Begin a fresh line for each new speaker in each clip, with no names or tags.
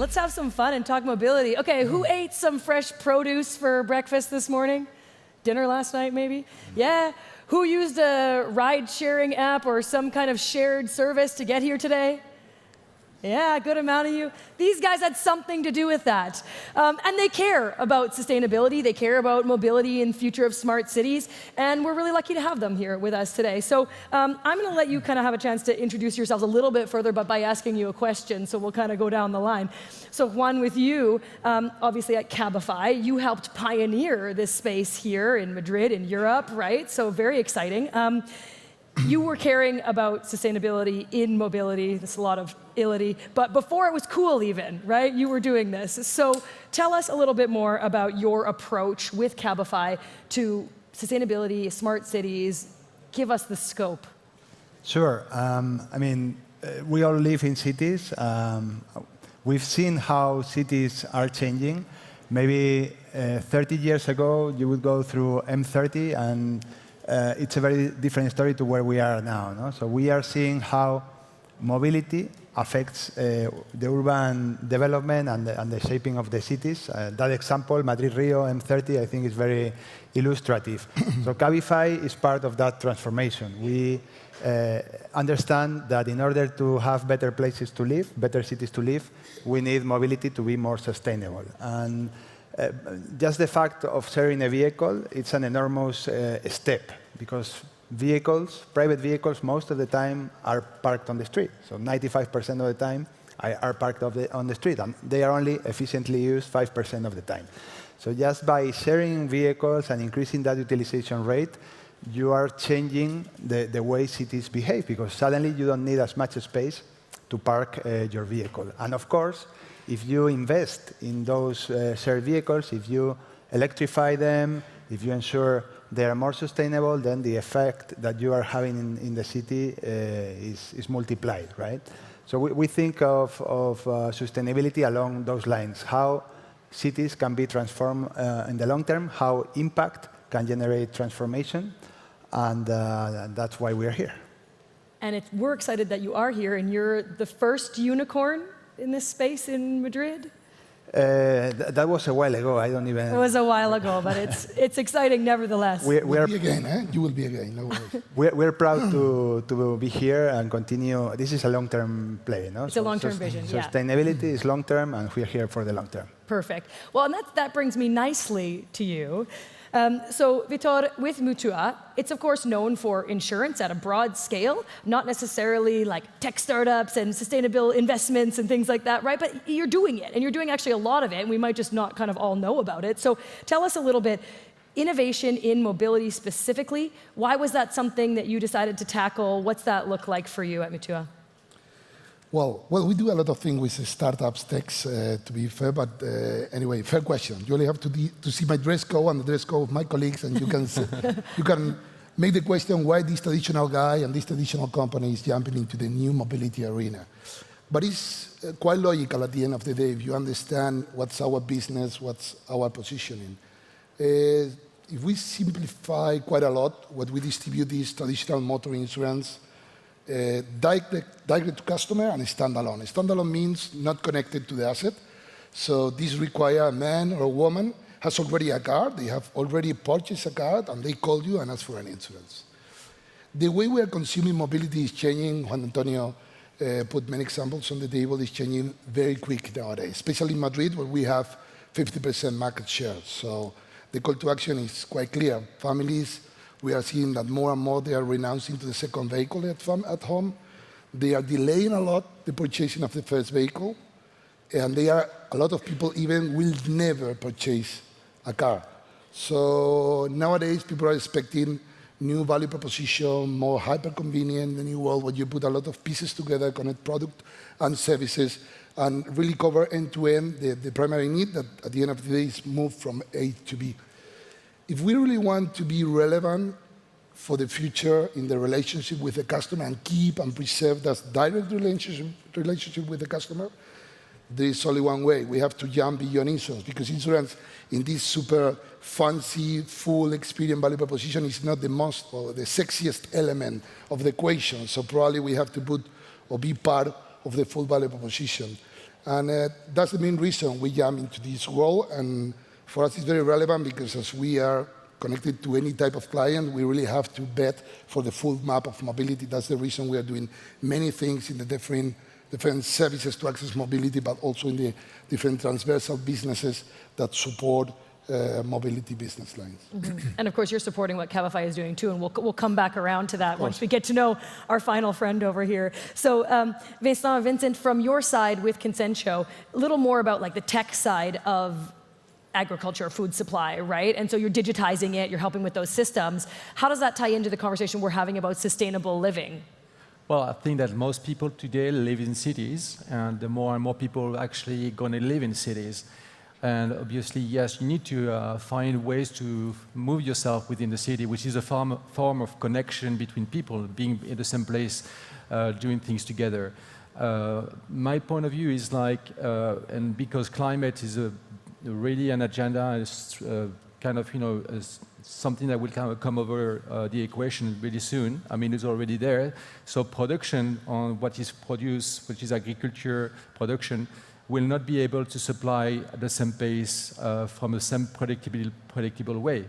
let's have some fun and talk mobility. Okay, who ate some fresh produce for breakfast this morning? Dinner last night, maybe? Yeah. Who used a ride-sharing app or some kind of shared service to get here today? Yeah, a good amount of you. These guys had something to do with that. And they care about sustainability. They care about mobility and future of smart cities. And we're really lucky to have them here with us today. So I'm going to let you kind of have a chance to introduce yourselves a little bit further, but by asking you a question. So we'll kind of go down the line. So Juan, with you, obviously at Cabify, you helped pioneer this space here in Madrid, in Europe, right? So very exciting. You were caring about sustainability in mobility. There's a lot of ility. But before it was cool even, right? You were doing this. So tell us a little bit more about your approach with Cabify to sustainability, smart cities. Give us the scope.
Sure. We all live in cities. We've seen how cities are changing. Maybe 30 years ago, you would go through M30 and it's a very different story to where we are now. No? So we are seeing how mobility affects the urban development and the shaping of the cities. That example, Madrid-Rio M30, I think is very illustrative. So Cabify is part of that transformation. We understand that in order to have better places to live, better cities to live, we need mobility to be more sustainable. And just the fact of sharing a vehicle, it's an enormous step, because vehicles, private vehicles, most of the time are parked on the street. So 95% of the time are parked on the street, and they are only efficiently used 5% of the time. So just by sharing vehicles and increasing that utilization rate, you are changing the way cities behave, because suddenly you don't need as much space to park your vehicle. And of course, if you invest in those shared vehicles, if you electrify them, if you ensure they are more sustainable, then the effect that you are having in the city is multiplied, right? So we think of sustainability along those lines, how cities can be transformed in the long term, how impact can generate transformation, and that's why we're here.
And we're excited that you are here, and you're the first unicorn in this space in Madrid?
That was a while ago. I don't even...
It was a while ago, but it's exciting nevertheless.
You will be again, eh? You will be again, no worries.
We're proud to be here and continue. This is a long-term play, no?
It's a long-term vision, yeah.
Sustainability is long-term, and we're here for the long term.
Perfect. Well, and that brings me nicely to you. So, Vitor, with Mutua, it's of course known for insurance at a broad scale, not necessarily like tech startups and sustainable investments and things like that, right? But you're doing it, and you're doing actually a lot of it, and we might just not kind of all know about it. So tell us a little bit, innovation in mobility specifically, why was that something that you decided to tackle? What's that look like for you at Mutua?
Well, we do a lot of things with startups, techs, to be fair, but anyway, fair question. You only have to see my dress code and the dress code of my colleagues, and you can make the question why this traditional guy and this traditional company is jumping into the new mobility arena. But it's quite logical at the end of the day if you understand what's our business, what's our positioning. If we simplify quite a lot, what we distribute is traditional motor insurance, direct to customer and standalone. Standalone means not connected to the asset. So this requires a man or a woman has already a car, they have already purchased a car, and they call you and ask for an insurance. The way we are consuming mobility is changing. Juan Antonio put many examples on the table. It's changing very quick nowadays, especially in Madrid, where we have 50% market share. So the call to action is quite clear. Families, we are seeing that more and more they are renouncing to the second vehicle at home. They are delaying a lot the purchasing of the first vehicle. And a lot of people even will never purchase a car. So nowadays, people are expecting new value proposition, more hyper-convenient, the new world where you put a lot of pieces together, connect product and services, and really cover end-to-end the primary need that at the end of the day is move from A to B. If we really want to be relevant for the future in the relationship with the customer and keep and preserve that direct relationship with the customer, there is only one way. We have to jump beyond insurance, because insurance in this super fancy, full experience value proposition is not the most or the sexiest element of the equation. So probably we have to put or be part of the full value proposition. And that's the main reason we jump into this world. And for us, it's very relevant because as we are connected to any type of client, we really have to bet for the full map of mobility. That's the reason we are doing many things in the different services to access mobility, but also in the different transversal businesses that support mobility business lines.
And of course, you're supporting what Cabify is doing too, and we'll come back around to that once we get to know our final friend over here. So, Vincent, from your side with Consensio, a little more about like the tech side of agriculture, food supply, right? And so you're digitizing it, you're helping with those systems. How does that tie into the conversation we're having about sustainable living?
Well, I think that most people today live in cities, and the more and more people are actually going to live in cities. And obviously, yes, you need to find ways to move yourself within the city, which is a form of connection between people, being in the same place, doing things together. My point of view is like, and because climate is really an agenda, it's kind of, something that will kind of come over the equation really soon. I mean, it's already there. So production on what is produced, which is agriculture production, will not be able to supply at the same pace from the same predictable way.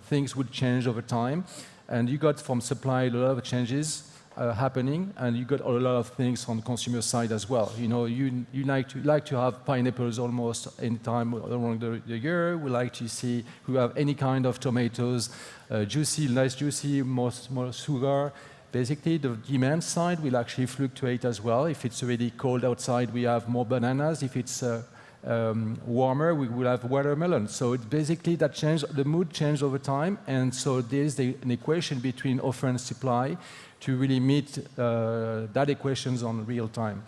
Things will change over time, and you got from supply a lot of changes happening, and you got a lot of things on the consumer side as well. You like to have pineapples almost any time along the year. We like to see who have any kind of tomatoes, nice juicy, more sugar. Basically, the demand side will actually fluctuate as well. If it's really cold outside, we have more bananas. If it's warmer, we will have watermelon. So it basically that change, the mood changes over time, and so there's an equation between offer and supply to really meet that equations on real time.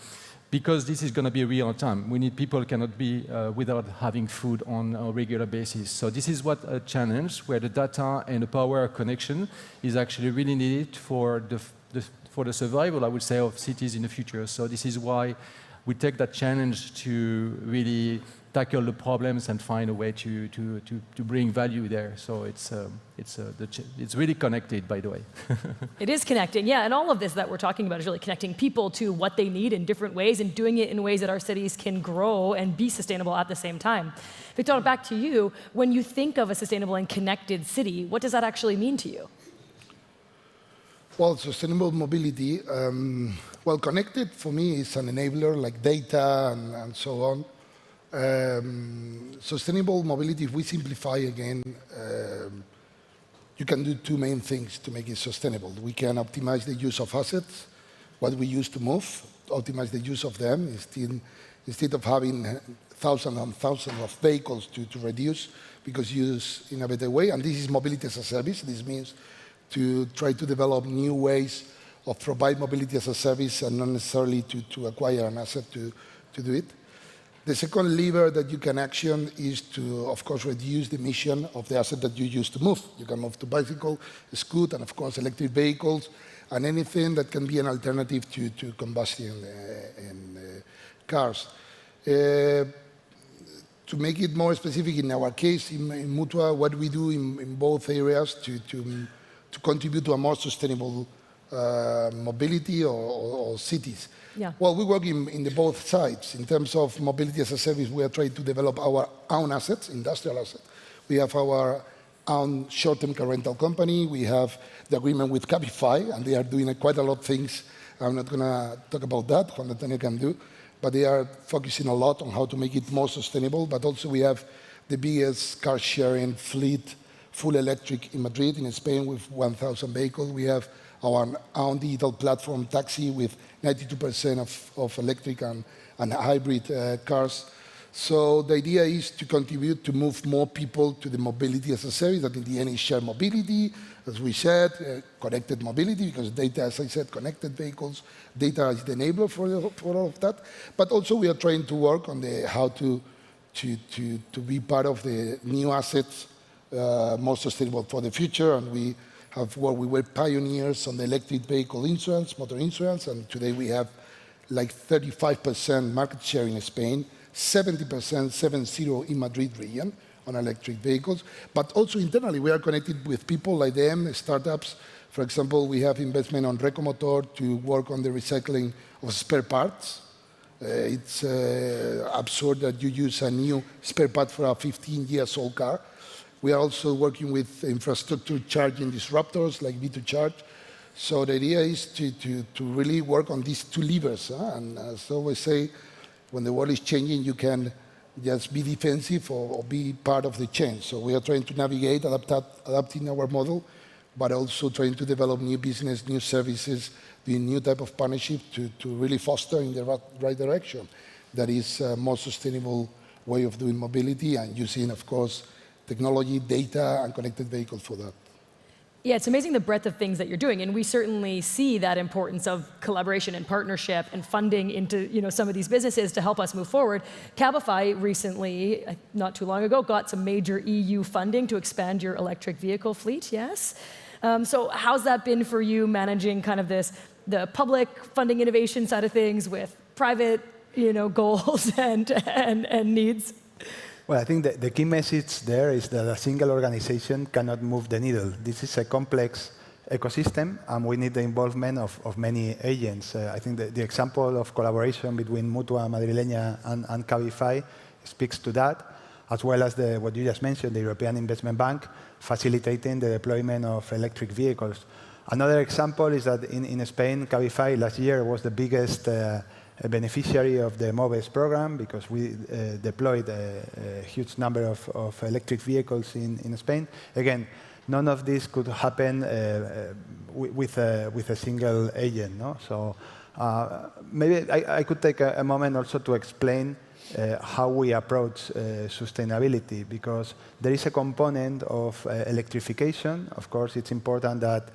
Because this is going to be real time. We need people cannot be without having food on a regular basis. So this is what a challenge where the data and the power connection is actually really needed for the survival, I would say, of cities in the future. So this is why we take that challenge to really tackle the problems and find a way to bring value there. So it's really connected, by the way.
It is connecting, yeah, and all of this that we're talking about is really connecting people to what they need in different ways and doing it in ways that our cities can grow and be sustainable at the same time. Victor, back to you. When you think of a sustainable and connected city, what does that actually mean to you?
Well, sustainable mobility, connected for me is an enabler like data and so on. Sustainable mobility, if we simplify again, you can do two main things to make it sustainable. We can optimize the use of assets, what we use to move, optimize the use of them, instead of having thousands and thousands of vehicles to reduce, because use in a better way. And this is mobility as a service. This means to try to develop new ways of provide mobility as a service and not necessarily to acquire an asset to do it. The second lever that you can action is to, of course, reduce the emission of the asset that you use to move. You can move to bicycle, scoot, and of course, electric vehicles, and anything that can be an alternative to combustion in cars. To make it more specific, in our case, in Mutua, what we do in both areas to contribute to a more sustainable mobility or cities.
Yeah.
Well, we work in the both sides. In terms of mobility as a service, we are trying to develop our own assets, industrial assets. We have our own short-term car rental company. We have the agreement with Cabify, and they are doing quite a lot of things. I'm not going to talk about that, Juan Antonio can do, but they are focusing a lot on how to make it more sustainable. But also we have the biggest car-sharing fleet, full electric in Madrid, in Spain, with 1,000 vehicles. We have our own digital platform, Taxi, with 92% of electric and hybrid cars. So the idea is to contribute to move more people to the mobility as a service, that in the end is shared mobility, as we said, connected mobility, because data, as I said, connected vehicles, data is the enabler for all of that. But also we are trying to work on how to be part of the new assets, more sustainable for the future, and we were pioneers on the electric vehicle insurance, motor insurance, and today we have like 35% market share in Spain, 70% in Madrid region on electric vehicles. But also internally, we are connected with people like them, startups. For example, we have investment on Recomotor to work on the recycling of spare parts. It's absurd that you use a new spare part for a 15-year-old car. We are also working with infrastructure charging disruptors like V2Charge. So the idea is to really work on these two levers. And as I always say, when the world is changing, you can just be defensive or be part of the change. So we are trying to navigate, adapting our model, but also trying to develop new business, new services, the new type of partnership to really foster in the right direction. That is a more sustainable way of doing mobility and using, of course, technology, data, and connected vehicles for that.
Yeah, it's amazing the breadth of things that you're doing, and we certainly see that importance of collaboration and partnership and funding into some of these businesses to help us move forward. Cabify recently, not too long ago, got some major EU funding to expand your electric vehicle fleet, yes? So how's that been for you managing kind of the public funding innovation side of things with private goals and needs?
Well, I think the key message there is that a single organization cannot move the needle. This is a complex ecosystem, and we need the involvement of many agents. I think the example of collaboration between Mutua Madrileña and Cabify speaks to that, as well as what you just mentioned, the European Investment Bank facilitating the deployment of electric vehicles. Another example is that in Spain, Cabify last year was the biggest beneficiary of the MOVES program because we deployed a huge number of electric vehicles in Spain. Again, none of this could happen with a single agent. No? So maybe I could take a moment also to explain how we approach sustainability, because there is a component of electrification. Of course, it's important that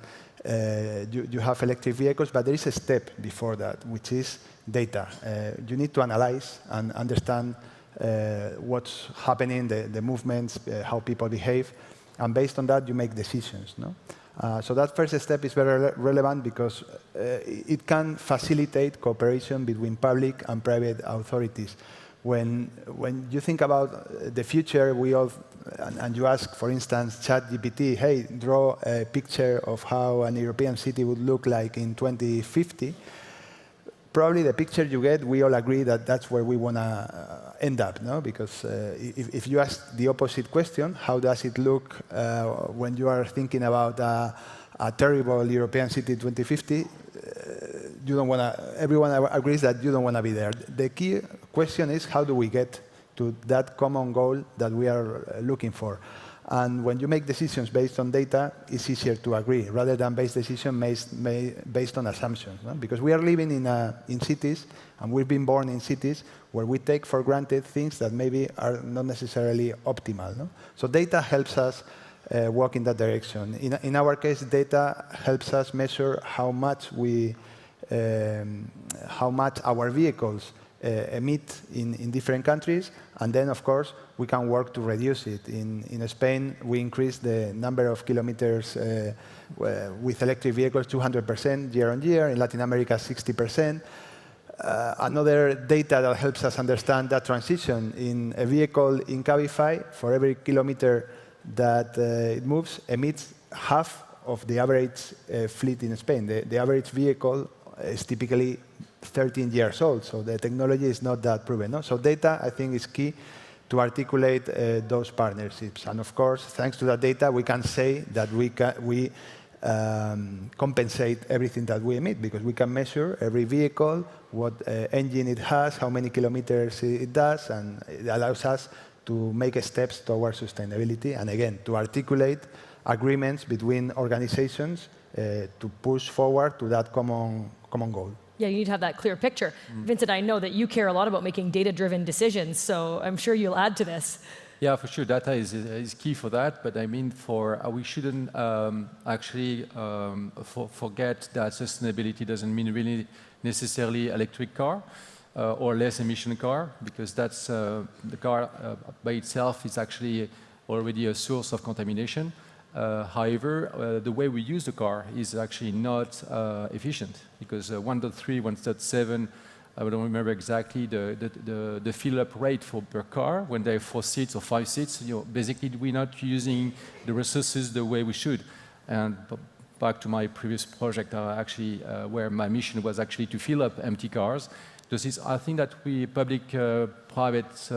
you have electric vehicles, but there is a step before that, which is data. You need to analyze and understand what's happening, the movements, how people behave, and based on that, you make decisions. No? So that first step is very relevant because it can facilitate cooperation between public and private authorities. When you think about the future, we all, and you ask, for instance, ChatGPT, hey, draw a picture of how an European city would look like in 2050, probably the picture you get, we all agree that that's where we want to end up, no? Because if you ask the opposite question, how does it look when you are thinking about a terrible European city 2050, you don't want to, everyone agrees that you don't want to be there. The key question is, how do we get to that common goal that we are looking for? And when you make decisions based on data, it's easier to agree, rather than based decisions based on assumptions. No? Because we are living in cities, and we've been born in cities where we take for granted things that maybe are not necessarily optimal. No? So data helps us walk in that direction. In our case, data helps us measure how much our vehicles emit in different countries, and then, of course, we can work to reduce it. In Spain, we increased the number of kilometers with electric vehicles 200% year on year. In Latin America, 60%. Another data that helps us understand that transition: in a vehicle in Cabify, for every kilometer that it moves, emits half of the average fleet in Spain. The average vehicle is typically 13 years old, so the technology is not that proven. No? So data, I think, is key to articulate those partnerships. And of course, thanks to that data, we can say that we compensate everything that we emit, because we can measure every vehicle, what engine it has, how many kilometers it does, and it allows us to make steps towards sustainability, and again, to articulate agreements between organizations to push forward to that common goal.
Yeah, you need to have that clear picture. Vincent, I know that you care a lot about making data-driven decisions, so I'm sure you'll add to this.
Yeah, for sure, data is key for that, but I mean, we shouldn't actually forget that sustainability doesn't mean really necessarily electric car or less emission car, because that's the car by itself is actually already a source of contamination. However, the way we use the car is actually not efficient, because 1.3, 1.7, I don't remember exactly the fill-up rate per car when they have 4 seats or 5 seats. Basically, we're not using the resources the way we should. And back to my previous project, where my mission was actually to fill up empty cars. I think that public-private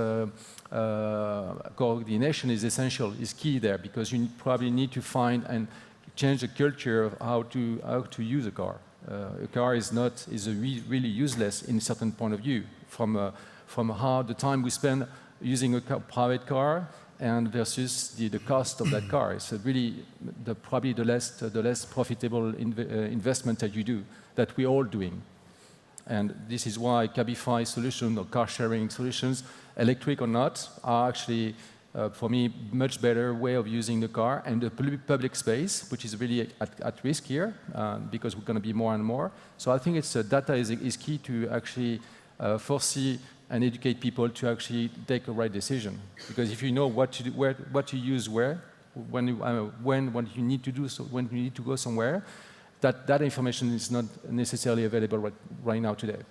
coordination is essential, is key there, because you probably need to find and change the culture of how to use a car. A car is really useless in a certain point of view, from how the time we spend using a private car and versus the cost of that car. It's really probably the less profitable investment that you do, that we're all doing. And this is why Cabify solutions or car sharing solutions, electric or not, are actually, for me, much better way of using the car. And the public space, which is really at risk here, because we're going to be more and more. So I think data is key to actually foresee and educate people to actually take a right decision. Because if you know what to do, what to use where, when you need to do so, when you need to go somewhere, that information is not necessarily available right now today.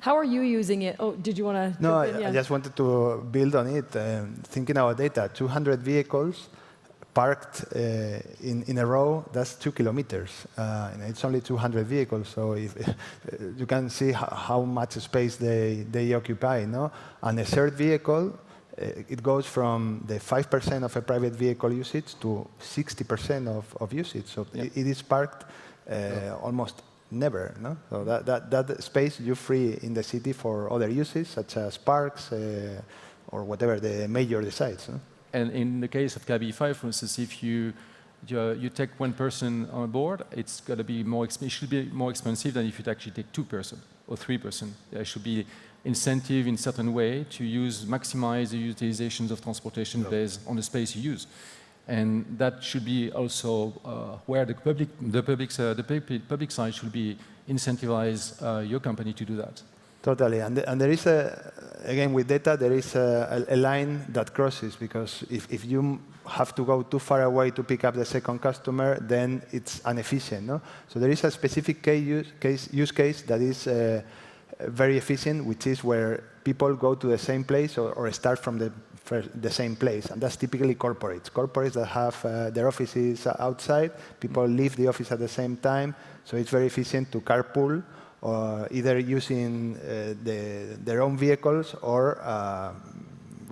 How are you using it? Oh, did you want to?
No, I just wanted to build on it. Thinking about data, 200 vehicles parked in a row, that's 2 kilometers. And it's only 200 vehicles, so if, you can see how much space they occupy. No? And a shared vehicle, it goes from the 5% of a private vehicle usage to 60% of usage. So it is parked almost never. No? So that space you free in the city for other uses, such as parks or whatever the mayor decides. No?
And in the case of Cabify, for instance, if you take one person on board, it's going to be it should be more expensive than if you actually take 2 persons or 3 persons. There should be incentive in certain way to maximize the utilizations of transportation based on the space you use. And that should be also where the public side should be incentivize your company to do that.
Totally, and there is again with data there is a line that crosses, because if you have to go too far away to pick up the second customer, then it's inefficient. No? So there is a specific use case that is very efficient, which is where people go to the same place or start from the same place, and that's typically corporates. Corporates that have their offices outside, people leave the office at the same time, so it's very efficient to carpool, or either using their own vehicles or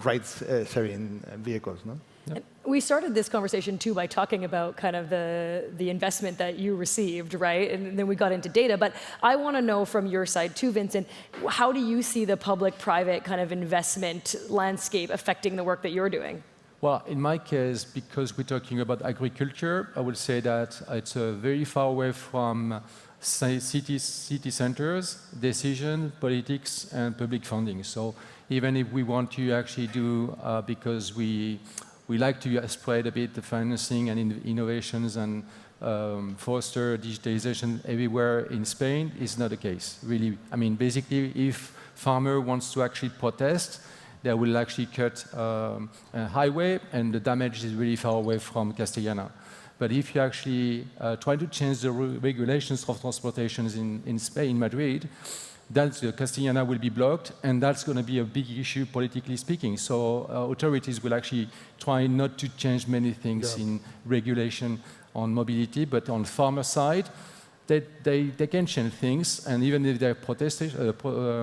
ride-sharing vehicles. No?
Yep. We started this conversation too by talking about kind of the investment that you received, right? And then we got into data. But I want to know from your side too, Vincent, how do you see the public-private kind of investment landscape affecting the work that you're doing?
Well, in my case, because we're talking about agriculture, I would say that it's very far away from city centers, decision, politics, and public funding. So even if we want to actually do, because we like to spread a bit the financing and innovations and foster digitalization everywhere in Spain, is not the case, really. I mean, basically, if farmer wants to actually protest, they will actually cut a highway, and the damage is really far away from Castellana. But if you actually try to change the regulations of transportations in Spain, in Madrid, then Castellana will be blocked, and that's going to be a big issue politically speaking. So authorities will actually try not to change many things in regulation on mobility, but on farmer side, they can change things, and even if they're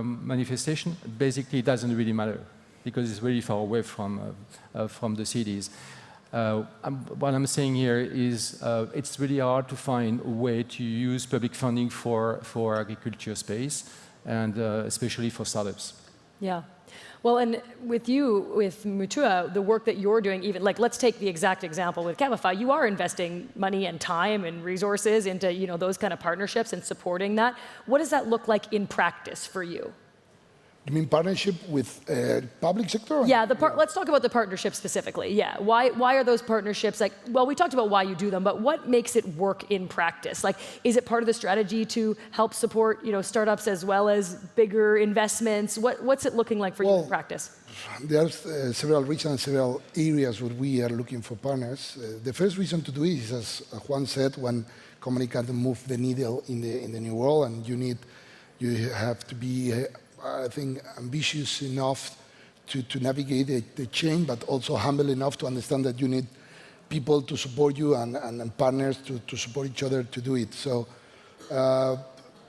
manifestation, basically it doesn't really matter, because it's very far away from the cities. What I'm saying here is it's really hard to find a way to use public funding for agriculture space, and especially for startups.
Yeah. Well, and with you, with Mutua, the work that you're doing, even like let's take the exact example with Cabify, you are investing money and time and resources into those kind of partnerships and supporting that. What does that look like in practice for you?
You mean partnership with public sector?
Yeah, let's talk about the partnership specifically. Yeah, why are those partnerships like? Well, we talked about why you do them, but what makes it work in practice? Like, is it part of the strategy to help support startups as well as bigger investments? What's it looking like for you in practice?
There's several reasons and several areas where we are looking for partners. The first reason to do it is, as Juan said, one company can move the needle in the new world, and you have to be I think, ambitious enough to navigate the chain, but also humble enough to understand that you need people to support you and partners to support each other to do it. So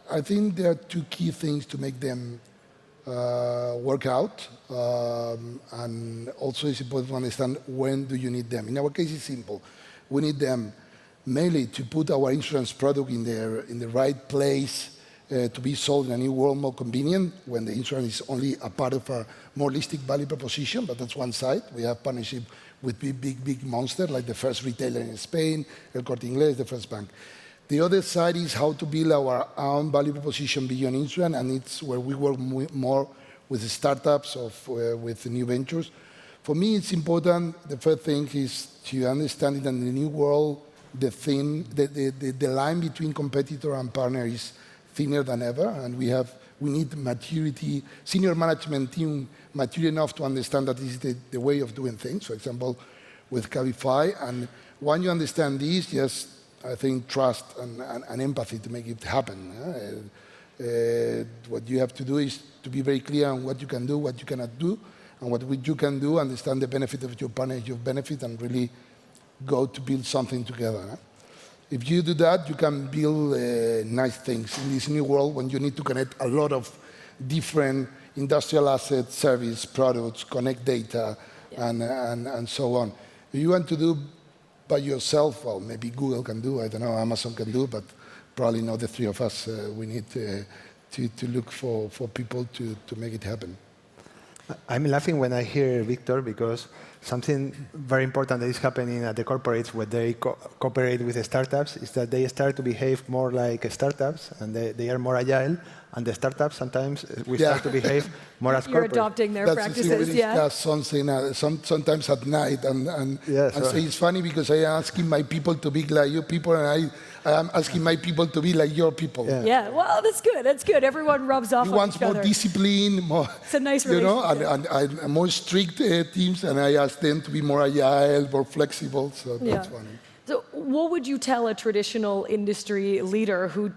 I think there are two key things to make them work out, and also it's important to understand when do you need them. In our case, it's simple. We need them mainly to put our insurance product in the right place to be sold in a new world more convenient when the insurance is only a part of a more holistic value proposition, but that's one side. We have partnership with big monsters like the first retailer in Spain, El Corte Inglés, the first bank. The other side is how to build our own value proposition beyond insurance, and it's where we work more with the startups or with new ventures. For me, it's important, the first thing is to understand that in the new world, the line between competitor and partner is thinner than ever, and we need maturity, senior management team mature enough to understand that this is the way of doing things, for example, with Cabify. And when you understand this, just, I think, trust and empathy to make it happen. What you have to do is to be very clear on what you can do, what you cannot do, and what you can do, understand the benefit of your partner, your benefit, and really go to build something together. If you do that, you can build nice things in this new world when you need to connect a lot of different industrial assets, service, products, connect data, and so on. If you want to do by yourself, well, maybe Google can do, I don't know, Amazon can do, but probably not the three of us. We need to look for people to make it happen.
I'm laughing when I hear Victor because something very important that is happening at the corporates when they cooperate with the startups is that they start to behave more like startups and they are more agile. And the startups sometimes we start to behave more as
You're
corporates.
adopting their practices,
we discuss something sometimes at night, and so it's funny because I am asking my people to be like you people, and I am asking my people to be like your people.
Yeah, well, that's good. That's good. Everyone rubs off on each other.
More discipline, more.
It's a nice relationship.
And more strict teams, and I ask them to be more agile, more flexible. So that's funny.
So what would you tell a traditional industry leader who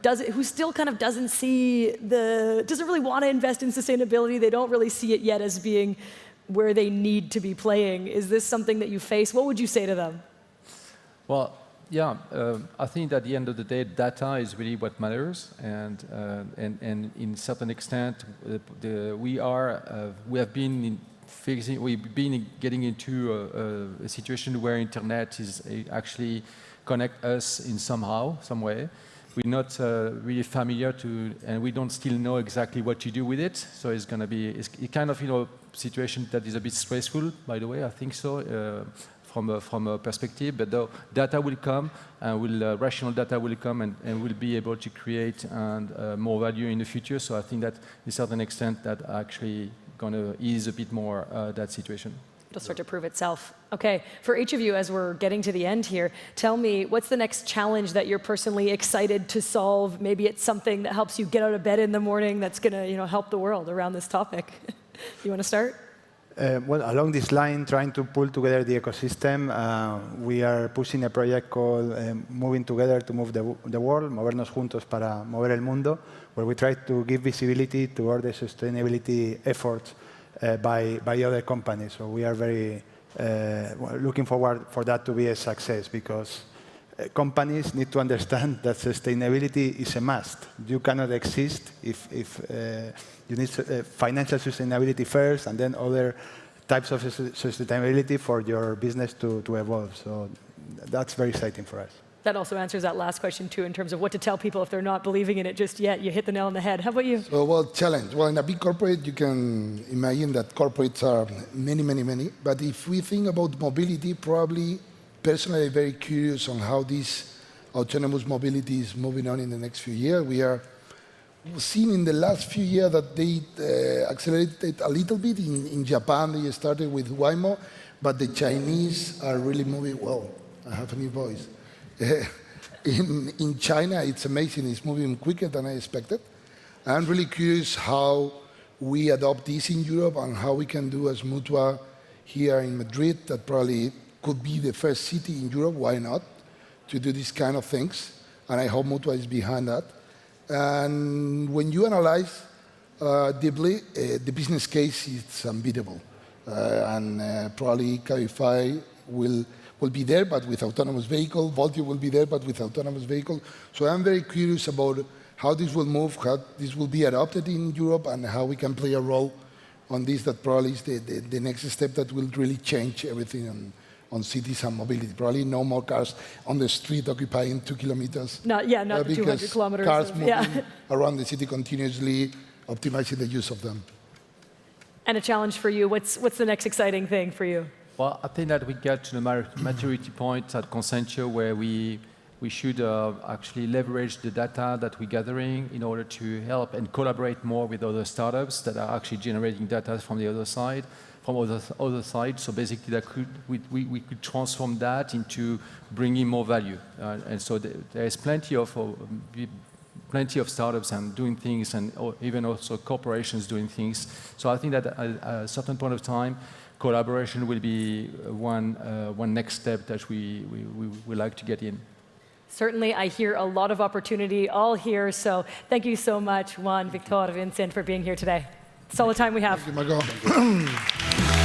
still kind of doesn't really want to invest in sustainability? They don't really see it yet as being where they need to be playing. Is this something that you face? What would you say to them?
Well, yeah, I think at the end of the day, data is really what matters, and in certain extent, we've been getting into a situation where internet is actually connect us in some way. We're not really familiar and we don't still know exactly what to do with it. So it's going to be a kind of situation that is a bit stressful, by the way. I think so. From a perspective, but the data will come, and rational data will come, and we'll be able to create more value in the future. So I think that, to a certain extent, that actually going to ease a bit more that situation.
It'll start to prove itself. Okay, for each of you, as we're getting to the end here, tell me, what's the next challenge that you're personally excited to solve? Maybe it's something that helps you get out of bed in the morning that's going to help the world around this topic. You want to start?
Well, along this line, trying to pull together the ecosystem, we are pushing a project called Moving Together to Move the World, Movernos Juntos para Mover el Mundo, where we try to give visibility to all the sustainability efforts by other companies. So we are very looking forward for that to be a success, because companies need to understand that sustainability is a must. You cannot exist if you need financial sustainability first, and then other types of sustainability for your business to evolve. So that's very exciting for us.
That also answers that last question, too, in terms of what to tell people if they're not believing in it just yet. You hit the nail on the head. How about you?
So, challenge. Well, in a big corporate, you can imagine that corporates are many. But if we think about mobility, probably, personally, I'm very curious on how this autonomous mobility is moving on in the next few years. We are seeing in the last few years that they accelerated a little bit. In Japan, they started with Waymo, but the Chinese are really moving well. I have a new voice. In China, it's amazing. It's moving quicker than I expected. I'm really curious how we adopt this in Europe and how we can do as Mutua here in Madrid, that probably could be the first city in Europe, why not, to do these kind of things. And I hope Mutua is behind that. And when you analyze deeply, the business case is unbeatable. And probably Cabify will be there, but with autonomous vehicle. Voltio will be there, but with autonomous vehicle. So I'm very curious about how this will move, how this will be adopted in Europe, and how we can play a role on this. That probably is the next step that will really change everything on cities and mobility. Probably no more cars on the street occupying 2 kilometers.
Not 200
because
kilometers.
cars moving around the city continuously, optimizing the use of them.
And a challenge for you. What's the next exciting thing for you?
Well, I think that we get to the maturity point at Consentio where we should actually leverage the data that we're gathering in order to help and collaborate more with other startups that are actually generating data from the other side, other sides. So basically, that we could transform that into bringing more value. And so there is plenty of startups and doing things, and even also corporations doing things. So I think that at a certain point of time, collaboration will be one next step that we like to get in.
Certainly, I hear a lot of opportunity all here. So thank you so much, Juan, Victor, Vincent, for being here today. It's all the time we have.
Thank you, Margot.